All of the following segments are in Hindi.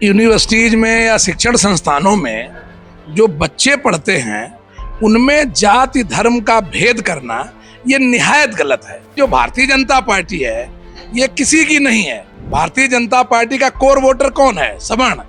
यूनिवर्सिटीज में या शिक्षण संस्थानों में जो बच्चे पढ़ते हैं उनमें जाति धर्म का भेद करना ये निहायत गलत है। जो भारतीय जनता पार्टी है ये किसी की नहीं है। भारतीय जनता पार्टी का कोर वोटर कौन है? सवर्ण।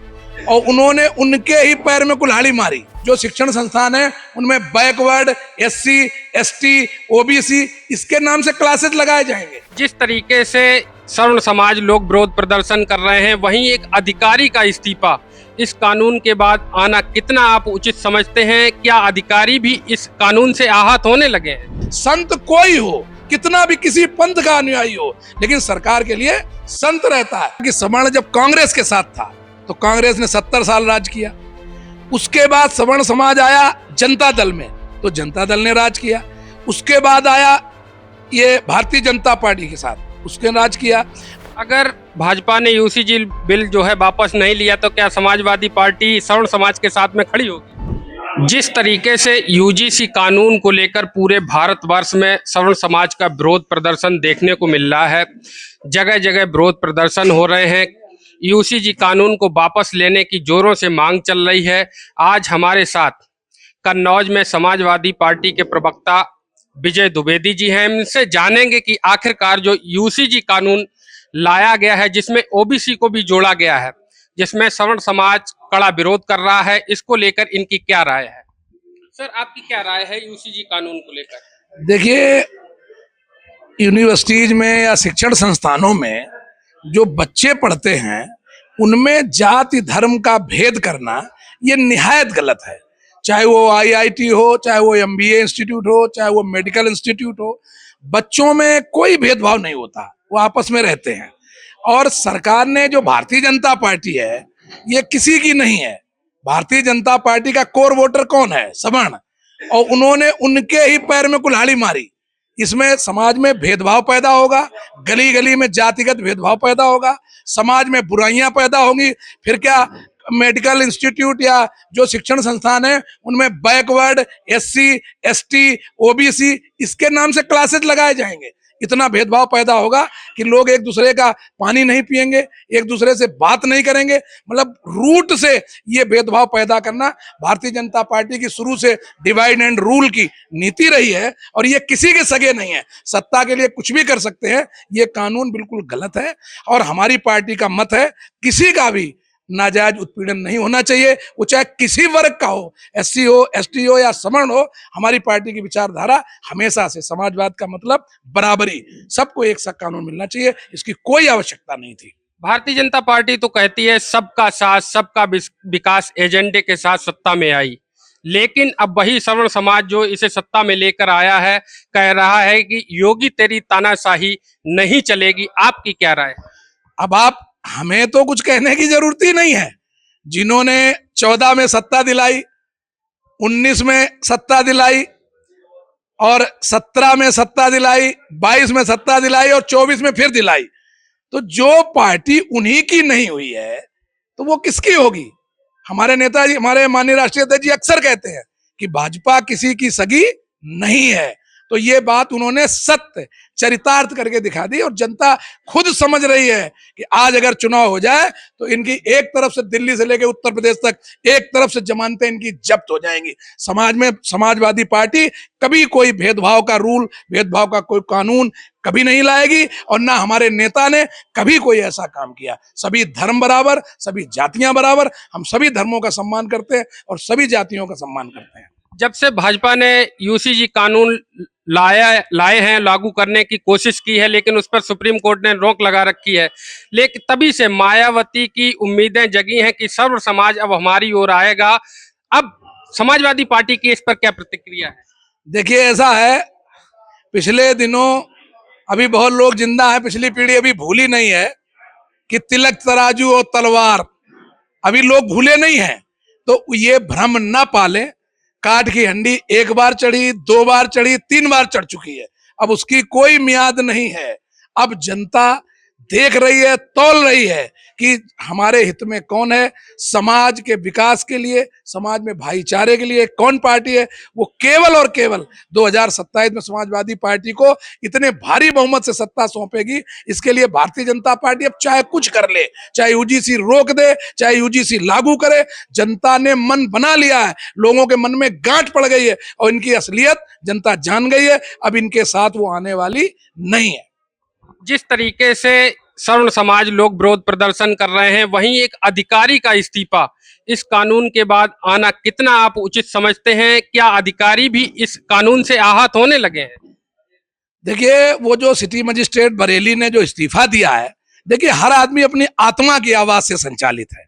और उन्होंने उनके ही पैर में कुल्हाड़ी मारी। जो शिक्षण संस्थान है उनमें बैकवर्ड, एससी, एसटी, ओबीसी इसके नाम से क्लासेस लगाए जाएंगे। जिस तरीके से सवर्ण समाज लोग विरोध प्रदर्शन कर रहे हैं, वहीं एक अधिकारी का इस्तीफा इस कानून के बाद आना कितना आप उचित समझते हैं? क्या अधिकारी भी इस कानून से आहत होने लगे हैं? संत कोई हो, कितना भी किसी पंथ का अनुयायी हो, लेकिन सरकार के लिए संत रहता है। कि सवर्ण जब कांग्रेस के साथ था तो कांग्रेस ने 70 साल राज किया। उसके बाद सवर्ण समाज आया जनता दल में तो जनता दल ने राज किया। उसके बाद आया ये भारतीय जनता पार्टी के साथ, उसके राज किया। अगर भाजपा ने यूसीजी बिल जो है वापस नहीं लिया तो क्या समाजवादी पार्टी सवर्ण समाज के साथ में खड़ी होगी? जिस तरीके से यूजीसी कानून को लेकर पूरे भारतवर्ष में सवर्ण समाज का विरोध प्रदर्शन देखने को मिल रहा है, जगह जगह विरोध प्रदर्शन हो रहे हैं, यूसीजी कानून को वापस लेने की जोरों से मांग चल रही है। आज हमारे साथ कन्नौज में समाजवादी पार्टी के प्रवक्ता विजय द्विवेदी जी हैं। इनसे जानेंगे कि आखिरकार जो यूसीजी कानून लाया गया है, जिसमें ओबीसी को भी जोड़ा गया है, जिसमें सवर्ण समाज कड़ा विरोध कर रहा है, इसको लेकर इनकी क्या राय है? सर, आपकी क्या राय है यूसीजी कानून को लेकर? देखिए, यूनिवर्सिटीज में या शिक्षण संस्थानों में जो बच्चे पढ़ते हैं उनमें जाति धर्म का भेद करना ये निहायत गलत है। चाहे वो आईआईटी हो, चाहे वो एमबीए इंस्टीट्यूट हो, चाहे वो मेडिकल इंस्टीट्यूट हो, बच्चों में कोई भेदभाव नहीं होता, वो आपस में रहते हैं। और सरकार ने जो भारतीय जनता पार्टी है ये किसी की नहीं है। भारतीय जनता पार्टी का कोर वोटर कौन है? सवर्ण। और उन्होंने उनके ही पैर में कुल्हाड़ी मारी। इसमें समाज में भेदभाव पैदा होगा, गली गली में जातिगत भेदभाव पैदा होगा, समाज में बुराइयां पैदा होंगी। फिर क्या मेडिकल इंस्टीट्यूट या जो शिक्षण संस्थान है उनमें बैकवर्ड, एससी, एसटी, ओबीसी इसके नाम से क्लासेस लगाए जाएंगे। इतना भेदभाव पैदा होगा कि लोग एक दूसरे का पानी नहीं पिएंगे, एक दूसरे से बात नहीं करेंगे। मतलब रूट से ये भेदभाव पैदा करना भारतीय जनता पार्टी की शुरू से डिवाइड एंड रूल की नीति रही है और ये किसी के सगे नहीं है। सत्ता के लिए कुछ भी कर सकते हैं। ये कानून बिल्कुल गलत है और हमारी पार्टी का मत है किसी का भी नाजायज उत्पीड़न नहीं होना चाहिए, वो चाहे किसी वर्ग का हो, एससी हो, एसटी हो या सवर्ण हो। हमारी पार्टी की विचारधारा हमेशा से समाजवाद का मतलब बराबरी, सबको एक सा कानून मिलना चाहिए, इसकी कोई आवश्यकता नहीं थी। भारतीय जनता पार्टी तो कहती है सबका साथ सबका विकास एजेंडे के साथ सत्ता में आई, लेकिन अब वही सवर्ण समाज जो इसे सत्ता में लेकर आया है कह रहा है कि योगी तेरी तानाशाही नहीं चलेगी। आपकी क्या राय? अब हमें तो कुछ कहने की जरूरत ही नहीं है। जिन्होंने 14 में सत्ता दिलाई, 19 में सत्ता दिलाई और 17 में सत्ता दिलाई, 22 में सत्ता दिलाई और 24 में फिर दिलाई, तो जो पार्टी उन्हीं की नहीं हुई है तो वो किसकी होगी? हमारे नेताजी, हमारे माननीय राष्ट्रीय अध्यक्ष जी अक्सर कहते हैं कि भाजपा किसी की सगी नहीं है। तो ये बात उन्होंने सत्य चरितार्थ करके दिखा दी और जनता खुद समझ रही है कि आज अगर चुनाव हो जाए तो इनकी एक तरफ से दिल्ली से लेकर उत्तर प्रदेश तक एक तरफ से जमानतें इनकी जब्त हो जाएंगी। समाज में समाजवादी पार्टी कभी कोई भेदभाव का रूल, भेदभाव का कोई कानून कभी नहीं लाएगी और ना हमारे नेता ने कभी कोई ऐसा काम किया। सभी धर्म बराबर, सभी जातियां बराबर, हम सभी धर्मों का सम्मान करते हैं और सभी जातियों का सम्मान करते हैं। जब से भाजपा ने यूसीजी कानून लाए हैं, लागू करने की कोशिश की है, लेकिन उस पर सुप्रीम कोर्ट ने रोक लगा रखी है। लेकिन तभी से मायावती की उम्मीदें जगी हैं कि सर्व समाज अब हमारी ओर आएगा। अब समाजवादी पार्टी की इस पर क्या प्रतिक्रिया है? देखिए, ऐसा है, पिछले दिनों अभी बहुत लोग जिंदा है, पिछली पीढ़ी अभी भूली नहीं है कि तिलक, तराजू और तलवार अभी लोग भूले नहीं हैं। तो ये भ्रम न पालें। काठ की हंडी एक बार चढ़ी, 2 बार चढ़ी, 3 बार चढ़ चुकी है, अब उसकी कोई मियाद नहीं है। अब जनता देख रही है, तौल रही है कि हमारे हित में कौन है, समाज के विकास के लिए, समाज में भाईचारे के लिए कौन पार्टी है। वो केवल और केवल 2027 में समाजवादी पार्टी को इतने भारी बहुमत से सत्ता सौंपेगी। इसके लिए भारतीय जनता पार्टी अब चाहे कुछ कर ले, चाहे यूजीसी रोक दे, चाहे यूजीसी लागू करे, जनता ने मन बना लिया है, लोगों के मन में गांठ पड़ गई है और इनकी असलियत जनता जान गई है। अब इनके साथ वो आने वाली नहीं है। जिस तरीके से सवर्ण समाज लोग विरोध प्रदर्शन कर रहे हैं, वहीं एक अधिकारी का इस्तीफा इस कानून के बाद आना कितना आप उचित समझते हैं? क्या अधिकारी भी इस कानून से आहत होने लगे हैं? देखिए, वो जो सिटी मजिस्ट्रेट बरेली ने जो इस्तीफा दिया है, देखिए हर आदमी अपनी आत्मा की आवाज से संचालित है।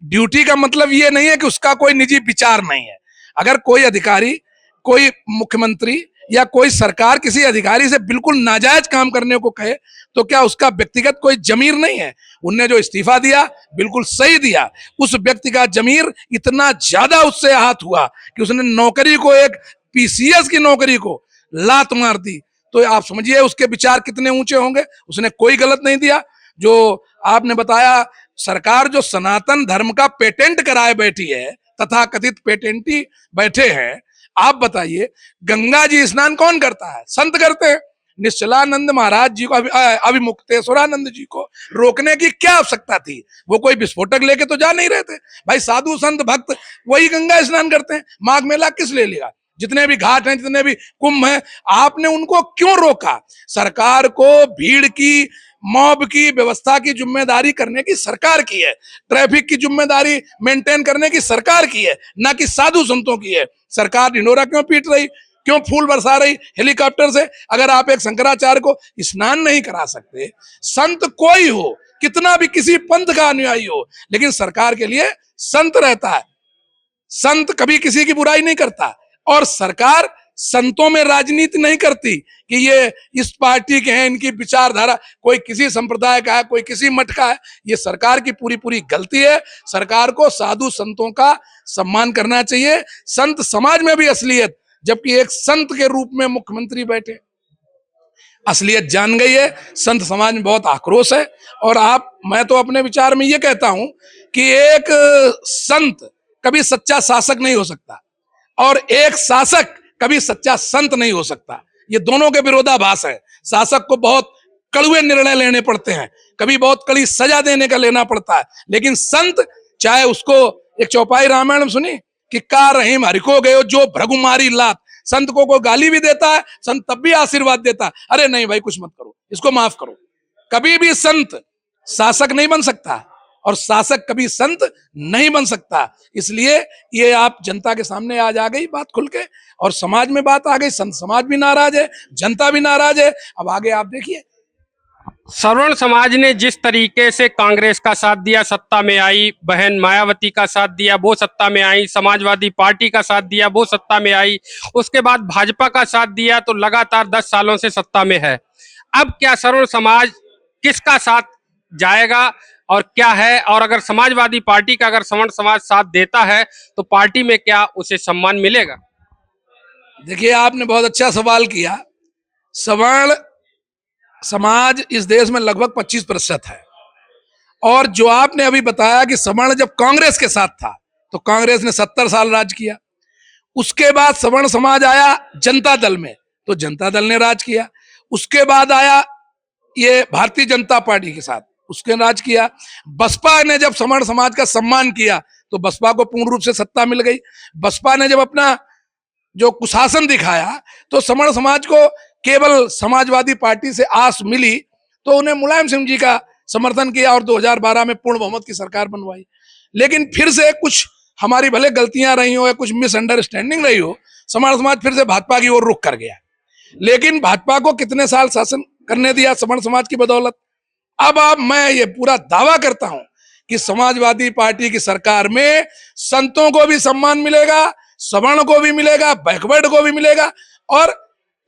ड्यूटी का मतलब ये नहीं है कि उसका कोई निजी विचार नहीं है। अगर कोई अधिकारी, कोई मुख्यमंत्री या कोई सरकार किसी अधिकारी से बिल्कुल नाजायज काम करने को कहे तो क्या उसका व्यक्तिगत कोई जमीर नहीं है? उनने जो इस्तीफा दिया बिल्कुल सही दिया। उस व्यक्ति का जमीर इतना ज्यादा उससे आहत हुआ कि उसने नौकरी को, एक पीसीएस की नौकरी को लात मार दी। तो आप समझिए उसके विचार कितने ऊंचे होंगे। उसने कोई गलत नहीं दिया। जो आपने बताया, सरकार जो सनातन धर्म का पेटेंट कराए बैठी है, तथा कथित पेटेंटी बैठे हैं, आप बताइए गंगा जी स्नान कौन करता है? संत करते हैं। निश्चलानंद महाराज जी को, अभिमुक्तेश्वरानंद जी को रोकने की क्या आवश्यकता थी? वो कोई विस्फोटक लेके तो जा नहीं रहे थे भाई। साधु संत भक्त वही गंगा स्नान करते हैं। माघ मेला किस ले लिया? जितने भी घाट हैं, जितने भी कुंभ हैं, आपने उनको क्यों रोका? सरकार को भीड़ की, मॉब की व्यवस्था की जिम्मेदारी करने की सरकार की है। ट्रैफिक की जिम्मेदारी मेंटेन करने की सरकार की है, ना कि साधु संतों की है। सरकार ढिंढोरा क्यों पीट रही, क्यों फूल बरसा रही हेलीकॉप्टर से? अगर आप एक शंकराचार्य को स्नान नहीं करा सकते, संत कोई हो, कितना भी किसी पंथ का अनुयायी हो, लेकिन सरकार के लिए संत रहता है। संत कभी किसी की बुराई नहीं करता। और सरकार संतों में राजनीति नहीं करती कि ये इस पार्टी के हैं, इनकी विचारधारा, कोई किसी संप्रदाय का है, कोई किसी मठ का है। ये सरकार की पूरी पूरी गलती है। सरकार को साधु संतों का सम्मान करना चाहिए। संत समाज में भी असलियत, जबकि एक संत के रूप में मुख्यमंत्री बैठे, असलियत जान गई है। संत समाज में बहुत आक्रोश है। और मैं तो अपने विचार में ये कहता हूं कि एक संत कभी सच्चा शासक नहीं हो सकता और एक शासक कभी सच्चा संत नहीं हो सकता। ये दोनों के विरोधाभास है। शासक को बहुत कड़वे निर्णय लेने पड़ते हैं, कभी बहुत कड़ी सजा देने का लेना पड़ता है, लेकिन संत, चाहे उसको एक चौपाई रामायण में सुनी कि का रहीम हरिको गयो जो भृगुमारी लात। संत को कोई गाली भी देता है, संत तब भी आशीर्वाद देता है, अरे नहीं भाई कुछ मत करो, इसको माफ करो। कभी भी संत शासक नहीं बन सकता और शासक कभी संत नहीं बन सकता। इसलिए ये आप जनता के सामने आज आ गई बात खुल के, और समाज में बात आ गई। संत समाज भी नाराज है, जनता भी नाराज है। अब आगे आप देखिए। सवर्ण समाज ने जिस तरीके से कांग्रेस का साथ दिया, सत्ता में आई, बहन मायावती का साथ दिया, वो सत्ता में आई, समाजवादी पार्टी का साथ दिया, वो सत्ता में आई, उसके बाद भाजपा का साथ दिया, तो लगातार 10 सालों से सत्ता में है। अब क्या सवर्ण समाज किसका साथ जाएगा और क्या है? और अगर समाजवादी पार्टी का अगर सवर्ण समाज साथ देता है तो पार्टी में क्या उसे सम्मान मिलेगा? देखिए, आपने बहुत अच्छा सवाल किया। सवर्ण समाज इस देश में लगभग 25% है। और जो आपने अभी बताया कि सवर्ण जब कांग्रेस के साथ था तो कांग्रेस ने 70 साल राज किया। उसके बाद सवर्ण समाज आया जनता दल में तो जनता दल ने राज किया। उसके बाद आया ये भारतीय जनता पार्टी के साथ, उसके राज किया। बसपा ने जब सवर्ण समाज का सम्मान किया तो बसपा को पूर्ण रूप से सत्ता मिल गई। बसपा ने जब अपना जो कुशासन दिखाया तो सवर्ण समाज को केवल समाजवादी पार्टी से आस मिली, तो उन्हें मुलायम सिंह जी का समर्थन किया और 2012 में पूर्ण बहुमत की सरकार बनवाई। लेकिन फिर से कुछ हमारी भले गलतियां रही हो या कुछ मिसअंडरस्टैंडिंग रही हो, सवर्ण समाज फिर से भाजपा की ओर रुख कर गया। लेकिन भाजपा को कितने साल शासन करने दिया सवर्ण समाज की बदौलत। अब मैं ये पूरा दावा करता हूं कि समाजवादी पार्टी की सरकार में संतों को भी सम्मान मिलेगा, सवर्ण को भी मिलेगा, बैकवर्ड को भी मिलेगा और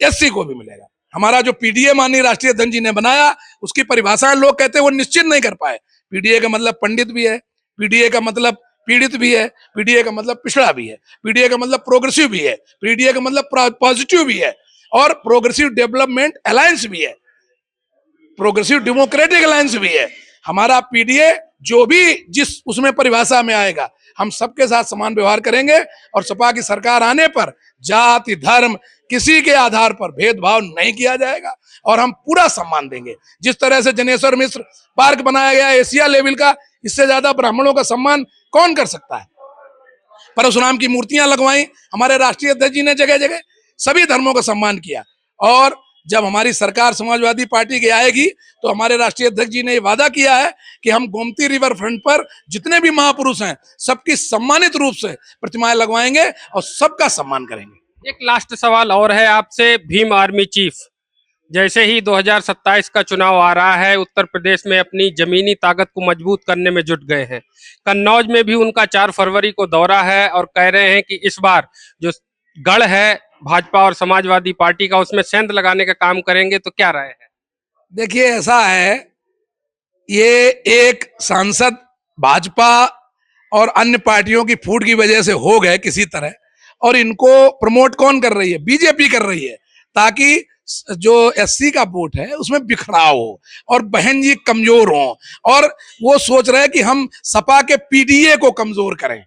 एससी को भी मिलेगा। हमारा जो पीडीए माननीय राष्ट्रीय अध्यक्ष जी ने बनाया, उसकी परिभाषा लोग कहते हैं वो निश्चित नहीं कर पाए। पीडीए का मतलब पंडित भी है, पीडीए का मतलब पीड़ित भी है, पीडीए का मतलब पिछड़ा भी है, पीडीए का मतलब प्रोग्रेसिव भी है, पीडीए का मतलब पॉजिटिव भी है और प्रोग्रेसिव डेवलपमेंट अलायंस भी है, प्रोग्रेसिव डेमोक्रेटिक अलायंस भी है। हमारा पीडीए जो भी जिस उसमें परिभाषा में आएगा, हम सबके साथ समान व्यवहार करेंगे और सपा की सरकार आने पर जाति धर्म किसी के आधार पर भेदभाव नहीं किया जाएगा और हम पूरा सम्मान देंगे। जिस तरह से जनेश्वर मिश्र पार्क बनाया गया एशिया लेवल का, इससे ज्यादा ब्राह्मणों का सम्मान कौन कर सकता है। परशुराम की मूर्तियां लगवाई हमारे राष्ट्रीय अध्यक्ष जी ने, जगह जगह सभी धर्मों का सम्मान किया। और जब हमारी सरकार समाजवादी पार्टी की आएगी तो हमारे राष्ट्रीय अध्यक्ष जी ने वादा किया है कि हम गोमती रिवर फ्रंट पर जितने भी महापुरुष हैं सबकी सम्मानित रूप से प्रतिमाएं लगवाएंगे और सबका सम्मान करेंगे। एक लास्ट सवाल और है आपसे। भीम आर्मी चीफ जैसे ही 2027 का चुनाव आ रहा है, उत्तर प्रदेश में अपनी जमीनी ताकत को मजबूत करने में जुट गए हैं। कन्नौज में भी उनका 4 फरवरी को दौरा है और कह रहे हैं कि इस बार जो गढ़ है भाजपा और समाजवादी पार्टी का, उसमें सेंध लगाने का काम करेंगे। तो क्या राय है? देखिए, ऐसा है, ये एक सांसद भाजपा और अन्य पार्टियों की फूट की वजह से हो गए किसी तरह, और इनको प्रमोट कौन कर रही है? बीजेपी कर रही है, ताकि जो एससी का वोट है उसमें बिखराव हो और बहन जी कमजोर हो, और वो सोच रहे हैं कि हम सपा के पीडीए को कमजोर करें।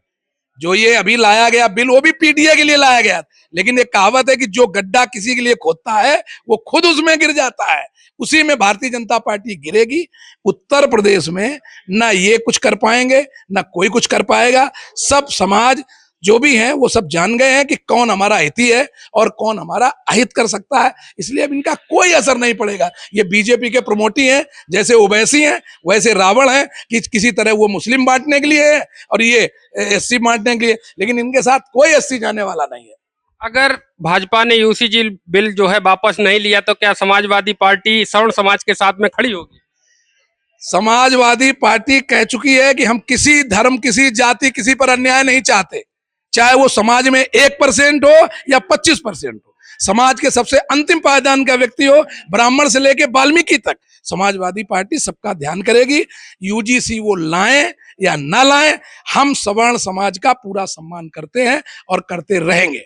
जो ये अभी लाया गया बिल, वो भी पीडीए के लिए लाया गया, लेकिन एक कहावत है कि जो गड्ढा किसी के लिए खोदता है वो खुद उसमें गिर जाता है। उसी में भारतीय जनता पार्टी गिरेगी। उत्तर प्रदेश में ना ये कुछ कर पाएंगे ना कोई कुछ कर पाएगा। सब समाज जो भी हैं वो सब जान गए हैं कि कौन हमारा हिती है और कौन हमारा अहित कर सकता है, इसलिए अब इनका कोई असर नहीं पड़ेगा। ये बीजेपी के प्रमोटी हैं, जैसे ओवैसी हैं वैसे रावण हैं कि किसी तरह वो मुस्लिम बांटने के लिए है और ये एससी बांटने के लिए, लेकिन इनके साथ कोई एससी जाने वाला नहीं है। अगर भाजपा ने यूसीजी बिल जो है वापस नहीं लिया तो क्या समाजवादी पार्टी सवर्ण समाज के साथ में खड़ी होगी? समाजवादी पार्टी कह चुकी है कि हम किसी धर्म, किसी जाति, किसी पर अन्याय नहीं चाहते, चाहे वो समाज में 1% हो या 25% हो। समाज के सबसे अंतिम पायदान का व्यक्ति हो, ब्राह्मण से लेके वाल्मीकि तक, समाजवादी पार्टी सबका ध्यान करेगी। यूजीसी वो लाएं या ना लाएं, हम सवर्ण समाज का पूरा सम्मान करते हैं और करते रहेंगे।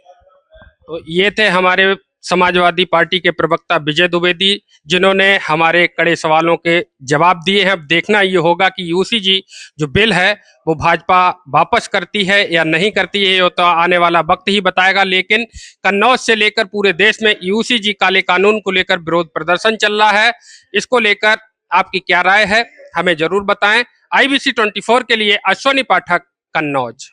तो ये थे हमारे समाजवादी पार्टी के प्रवक्ता विजय द्विवेदी, जिन्होंने हमारे कड़े सवालों के जवाब दिए हैं। अब देखना ये होगा कि यूसीजी जो बिल है वो भाजपा वापस करती है या नहीं करती है, ये तो आने वाला वक्त ही बताएगा। लेकिन कन्नौज से लेकर पूरे देश में यूसीजी काले कानून को लेकर विरोध प्रदर्शन चल रहा है। इसको लेकर आपकी क्या राय है, हमें जरूर बताएं। IBC 24 के लिए अश्वनी पाठक, कन्नौज।